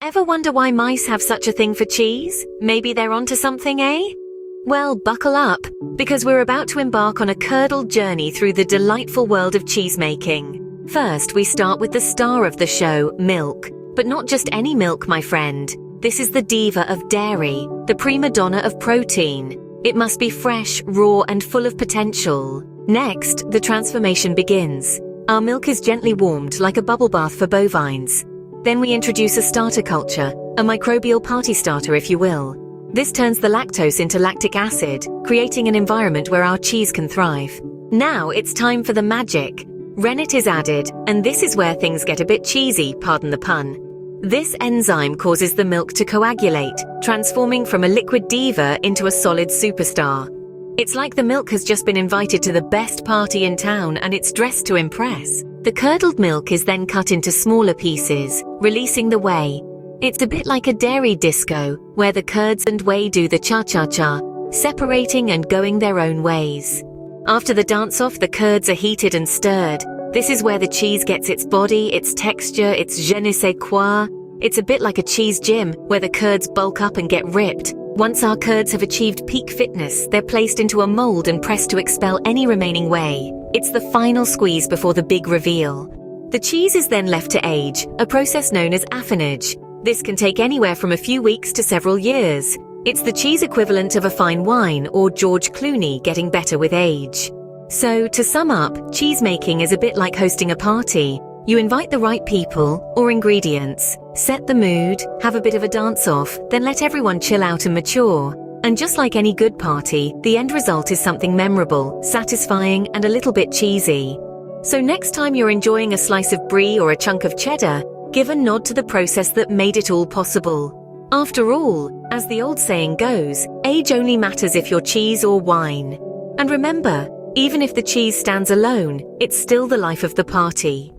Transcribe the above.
Ever wonder why mice have such a thing for cheese? Maybe they're onto something, eh? Well, buckle up, because we're about to embark on a curdled journey through the delightful world of cheesemaking. First, we start with the star of the show, milk. But not just any milk, my friend. This is the diva of dairy, the prima donna of protein. It must be fresh, raw, and full of potential. Next, the transformation begins. Our milk is gently warmed like a bubble bath for bovines. Then we introduce a starter culture, a microbial party starter if you will. This turns the lactose into lactic acid, creating an environment where our cheese can thrive. Now it's time for the magic. Rennet is added, and this is where things get a bit cheesy, pardon the pun. This enzyme causes the milk to coagulate, transforming from a liquid diva into a solid superstar. It's like the milk has just been invited to the best party in town and it's dressed to impress. The curdled milk is then cut into smaller pieces, releasing the whey. It's a bit like a dairy disco, where the curds and whey do the cha-cha-cha, separating and going their own ways. After the dance-off, the curds are heated and stirred. This is where the cheese gets its body, its texture, its je ne sais quoi. It's a bit like a cheese gym, where the curds bulk up and get ripped. Once our curds have achieved peak fitness, they're placed into a mold and pressed to expel any remaining whey. It's the final squeeze before the big reveal. The cheese is then left to age, a process known as affinage. This can take anywhere from a few weeks to several years. It's the cheese equivalent of a fine wine or George Clooney getting better with age. So, to sum up, cheesemaking is a bit like hosting a party. You invite the right people, or ingredients, set the mood, have a bit of a dance-off, then let everyone chill out and mature. And just like any good party, the end result is something memorable, satisfying, and a little bit cheesy. So next time you're enjoying a slice of brie or a chunk of cheddar, give a nod to the process that made it all possible. After all, as the old saying goes, age only matters if you're cheese or wine. And remember, even if the cheese stands alone, it's still the life of the party.